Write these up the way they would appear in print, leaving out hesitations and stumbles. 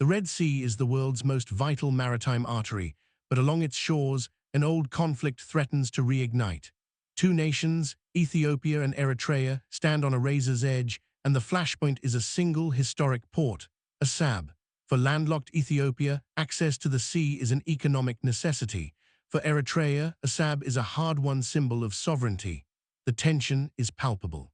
The Red Sea is the world's most vital maritime artery, but along its shores, an old conflict threatens to reignite. Two nations, Ethiopia and Eritrea, stand on a razor's edge, and the flashpoint is a single historic port, Assab. For landlocked Ethiopia, access to the sea is an economic necessity. For Eritrea, Assab is a hard-won symbol of sovereignty. The tension is palpable.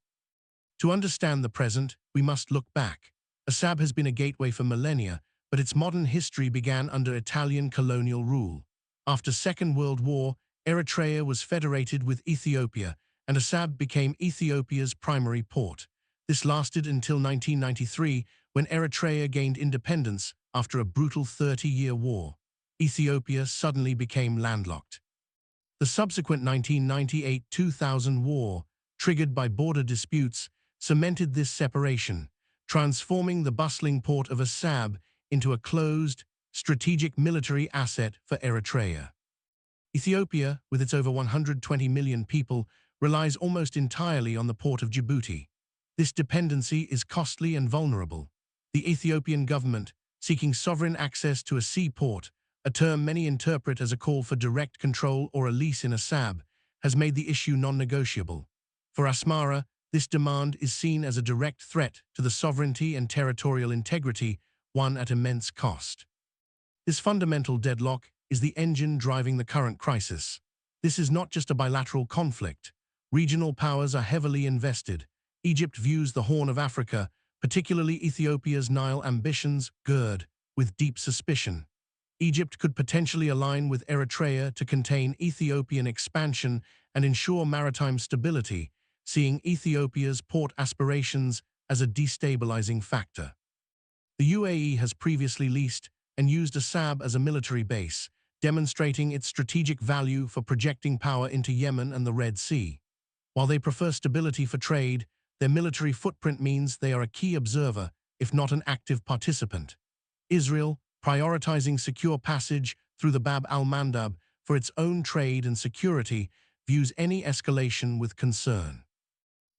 To understand the present, we must look back. Assab has been a gateway for millennia, but its modern history began under Italian colonial rule. After Second World War, Eritrea was federated with Ethiopia, and Assab became Ethiopia's primary port. This lasted until 1993, when Eritrea gained independence after a brutal 30-year war. Ethiopia suddenly became landlocked. The subsequent 1998-2000 war, triggered by border disputes, cemented this separation, transforming the bustling port of Assab into a closed, strategic military asset for Eritrea. Ethiopia, with its over 120 million people, relies almost entirely on the port of Djibouti. This dependency is costly and vulnerable. The Ethiopian government, seeking sovereign access to a seaport, a term many interpret as a call for direct control or a lease in Assab, has made the issue non-negotiable. For Asmara, this demand is seen as a direct threat to the sovereignty and territorial integrity, one at immense cost. This fundamental deadlock is the engine driving the current crisis. This is not just a bilateral conflict. Regional powers are heavily invested. Egypt views the Horn of Africa, particularly Ethiopia's Nile ambitions, with deep suspicion. Egypt could potentially align with Eritrea to contain Ethiopian expansion and ensure maritime stability, seeing Ethiopia's port aspirations as a destabilizing factor. The UAE has previously leased and used Assab as a military base, demonstrating its strategic value for projecting power into Yemen and the Red Sea. While they prefer stability for trade, their military footprint means they are a key observer, if not an active participant. Israel, prioritizing secure passage through the Bab al-Mandab for its own trade and security, views any escalation with concern.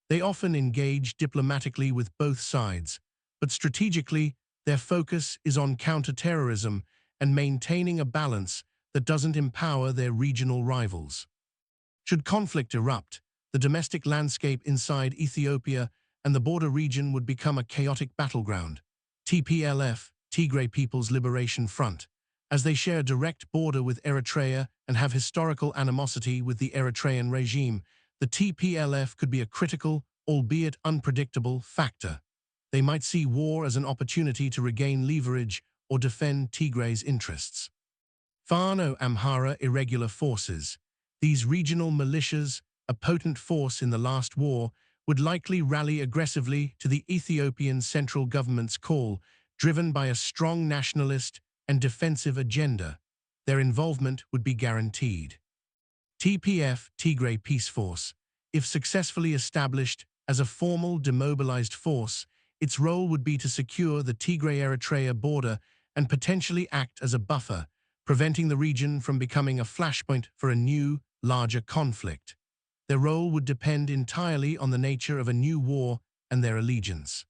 They often engage diplomatically with both sides, but strategically, their focus is on counter-terrorism and maintaining a balance that doesn't empower their regional rivals. Should conflict erupt, the domestic landscape inside Ethiopia and the border region would become a chaotic battleground. TPLF, Tigray People's Liberation Front, as they share a direct border with Eritrea and have historical animosity with the Eritrean regime, the TPLF could be a critical, albeit unpredictable, factor. They might see war as an opportunity to regain leverage or defend Tigray's interests. Fano Amhara Irregular Forces. These regional militias, a potent force in the last war, would likely rally aggressively to the Ethiopian central government's call, driven by a strong nationalist and defensive agenda. Their involvement would be guaranteed. TPF, Tigray Peace Force. If successfully established as a formal demobilized force, its role would be to secure the Tigray-Eritrea border and potentially act as a buffer, preventing the region from becoming a flashpoint for a new, larger conflict. Their role would depend entirely on the nature of a new war and their allegiance.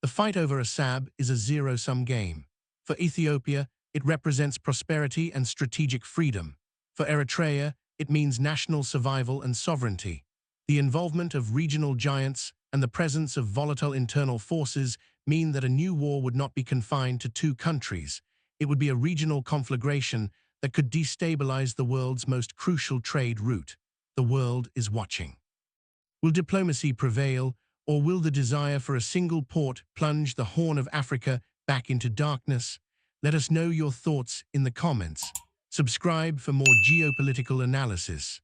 The fight over Assab is a zero-sum game. For Ethiopia, it represents prosperity and strategic freedom. For Eritrea, it means national survival and sovereignty. The involvement of regional giants and the presence of volatile internal forces mean that a new war would not be confined to two countries. It would be a regional conflagration that could destabilize the world's most crucial trade route. The world is watching. Will diplomacy prevail, or will the desire for a single port plunge the Horn of Africa back into darkness? Let us know your thoughts in the comments. Subscribe for more geopolitical analysis.